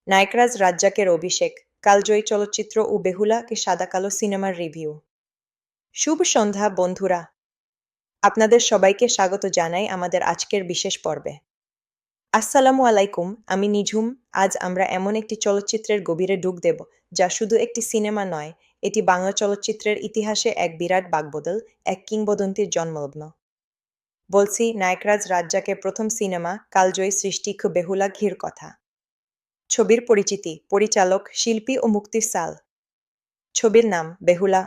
নায়করাজ রাজ্জাকের অভিষেক, কালজয়ী চলচ্চিত্র ও বেহুলাকে সাদা-কালো সিনেমার রিভিউ। শুভ সন্ধ্যা বন্ধুরা, আপনাদের সবাইকে স্বাগত জানাই আমাদের আজকের বিশেষ পর্বে। আসসালামু আলাইকুম, আমি নিঝুম। আজ আমরা এমন একটি চলচ্চিত্রের গভীরে ডুব দেব, যা শুধু একটি সিনেমা নয়, এটি বাংলা চলচ্চিত্রের ইতিহাসে এক বিরাট বাকবদল, এক কিংবদন্তির জন্মলগ্ন। বলছি নায়করাজ রাজ্জাকের প্রথম সিনেমা কালজয়ী সৃষ্টি বেহুলা ঘির কথা। ছবির পরিচিতি, পরিচালক, শিল্পী ও মুক্তির সাল। ছবির নাম বেহুলা।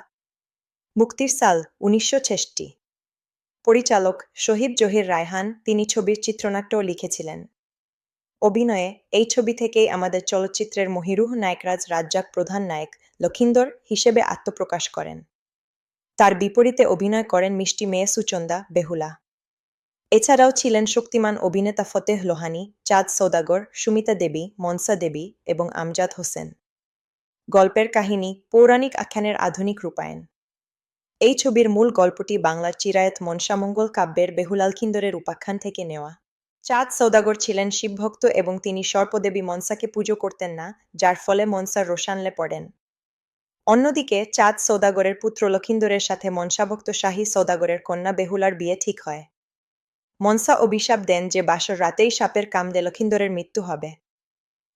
মুক্তির সাল 1966। পরিচালক শহীদ জহির রায়হান, তিনি ছবির চিত্রনাট্যও লিখেছিলেন। অভিনয়ে এই ছবি থেকেই আমাদের চলচ্চিত্রের মহিরুহ নায়করাজ রাজ্জাক প্রধান নায়ক লখিন্দর হিসেবে আত্মপ্রকাশ করেন। তার বিপরীতে অভিনয় করেন মিষ্টি মেয়ে সুচন্দা, বেহুলা। এছাড়াও ছিলেন শক্তিমান অভিনেতা ফতেহ লোহানী, চাঁদ সওদাগর, সুমিতা দেবী, মনসা দেবী এবং আমজাদ হোসেন। গল্পের কাহিনী পৌরাণিক আখ্যানের আধুনিক রূপায়ণ। এই ছবির মূল গল্পটি বাংলার চিরায়ত মনসামঙ্গল কাব্যের বেহুলা লখিন্দরের উপাখ্যান থেকে নেওয়া। চাঁদ সওদাগর ছিলেন শিবভক্ত এবং তিনি সর্পদেবী মনসাকে পুজো করতেন না, যার ফলে মনসা রোষানলে পড়েন। অন্যদিকে চাঁদ সওদাগরের পুত্র লখিন্দরের সাথে মনসাভক্ত শাহী সওদাগরের কন্যা বেহুলার বিয়ে ঠিক হয়। মনসা অভিশাপ দেন যে বাসর রাতেই সাপের কামড়ে লখিন্দরের মৃত্যু হবে।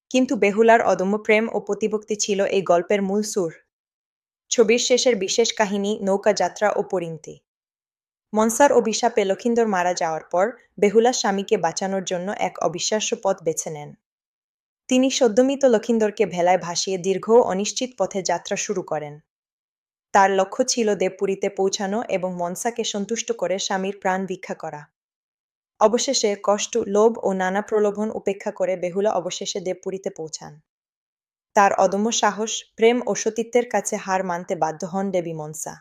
কিন্তু বেহুলার অদম্য প্রেম ও প্রতিভক্তি ছিল এই গল্পের মূল সুর। ছবির শেষের বিশেষ কাহিনী নৌকা যাত্রা ও পরিণতি। মনসার অভিশাপে লখিন্দর মারা যাওয়ার পর বেহুলা স্বামীকে বাঁচানোর জন্য এক অবিশ্বাস্য পথ বেছে নেন। তিনি সদ্যমৃত লখিন্দরকে ভেলায় ভাসিয়ে দীর্ঘ অনিশ্চিত পথে যাত্রা শুরু করেন। তার লক্ষ্য ছিল দেবপুরীতে পৌঁছানো এবং মনসাকে সন্তুষ্ট করে স্বামীর প্রাণ ভিক্ষা করা। অবশেষে কষ্ট, লোভ ও নানা প্রলোভন উপেক্ষা করে বেহুলা অবশেষে দেবপুরীতে পৌঁছান। তার অদম্য সাহস, প্রেম ও সতীত্বের কাছে হার মানতে বাধ্য হন দেবী মনসা।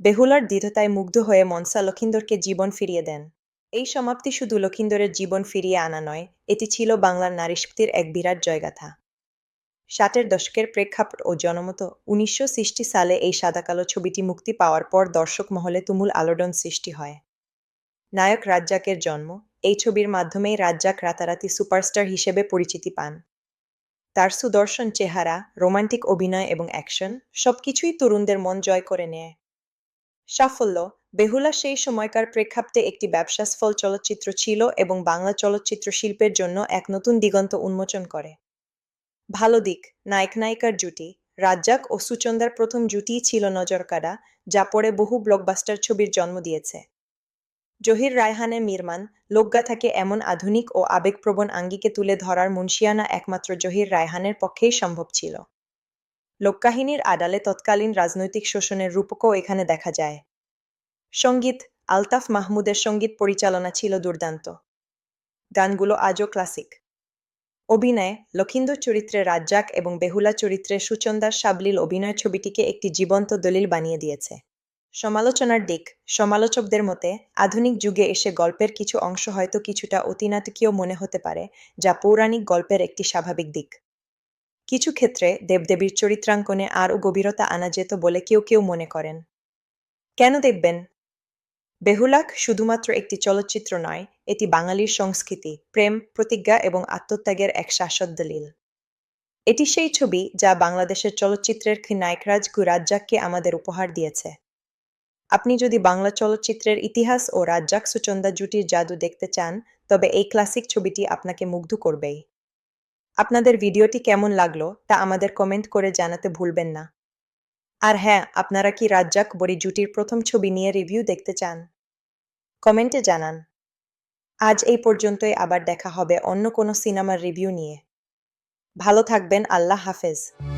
বেহুলার দৃঢ়তায় মুগ্ধ হয়ে মনসা লখিন্দরকে জীবন ফিরিয়ে দেন। এই সমাপ্তি শুধু লখিন্দরের জীবন ফিরিয়ে আনা নয়, এটি ছিল বাংলার নারীশক্তির এক বিরাট জয়গাথা। 60-এর দশকের প্রেক্ষাপট ও জনমত। 1960 সালে এই সাদাকালো ছবিটি মুক্তি পাওয়ার পর দর্শক মহলে তুমুল আলোড়ন সৃষ্টি হয়। নায়ক রাজ্জাকের জন্ম। এই ছবির মাধ্যমেই রাজ্জাক রাতারাতি সুপারস্টার হিসেবে পরিচিতি পান। তার সুদর্শন চেহারা, রোমান্টিক অভিনয় এবং অ্যাকশন সবকিছুই তরুণদের মন জয় করে নেয়। সাফল্য। বেহুলা সেই সময়কার প্রেক্ষাপটে একটি ব্যবসাসফল চলচ্চিত্র ছিল এবং বাংলা চলচ্চিত্র শিল্পের জন্য এক নতুন দিগন্ত উন্মোচন করে। ভালো দিক, নায়ক নায়িকার জুটি। রাজ্জাক ও সুচন্দার প্রথম জুটিই ছিল নজরকাড়া, যা পরে বহু ব্লকবাস্টার ছবির জন্ম দিয়েছে। জহির রায়হানের নির্মাণ লোকগাথাকে এমন আধুনিক ও আবেগপ্রবণ আঙ্গিকে তুলে ধরার মুনশিয়ানা একমাত্র জহির রায়হানের পক্ষেই সম্ভব ছিল। লোককাহিনীর আড়ালে তৎকালীন রাজনৈতিক শোষণের রূপকও এখানে দেখা যায়। সঙ্গীত। আলতাফ মাহমুদের সঙ্গীত পরিচালনা ছিল দুর্দান্ত। গানগুলো আজও ক্লাসিক। অভিনয়। লখিন্দর চরিত্রে রাজ্জাক এবং বেহুলা চরিত্রে সুচন্দার সাবলীল অভিনয় ছবিটিকে একটি জীবন্ত দলিল বানিয়ে দিয়েছে। সমালোচনার দিক। সমালোচকদের মতে আধুনিক যুগে এসে গল্পের কিছু অংশ হয়তো কিছুটা অতিনাটকীয় মনে হতে পারে, যা পৌরাণিক গল্পের একটি স্বাভাবিক দিক। কিছু ক্ষেত্রে দেবদেবীর চরিত্রাঙ্কনে আরও গভীরতা আনা যেত বলে কেউ কেউ মনে করেন। কেন দেখবেন? বেহুলাক শুধুমাত্র একটি চলচ্চিত্র নয়, এটি বাঙালির সংস্কৃতি, প্রেম, প্রতিজ্ঞা এবং আত্মত্যাগের এক শাশ্বত দলিল। এটি সেই ছবি যা বাংলাদেশের চলচ্চিত্রের নায়করাজ রাজ্জাককে আমাদের উপহার দিয়েছে। আপনি যদি বাংলা চলচ্চিত্রের ইতিহাস ও রাজ্জাক সুচন্দা জুটির জাদু দেখতে চান, তবে এই ক্লাসিক ছবিটি আপনাকে মুগ্ধ করবেই। আপনাদের ভিডিওটি কেমন লাগলো তা আমাদের কমেন্ট করে জানাতে ভুলবেন না। আর হ্যাঁ, আপনারা কি রাজ্জাক বড়ি জুটির প্রথম ছবি নিয়ে রিভিউ দেখতে চান? কমেন্টে জানান। আজ এই পর্যন্তই, আবার দেখা হবে অন্য কোনো সিনেমার রিভিউ নিয়ে। ভালো থাকবেন, আল্লাহ হাফেজ।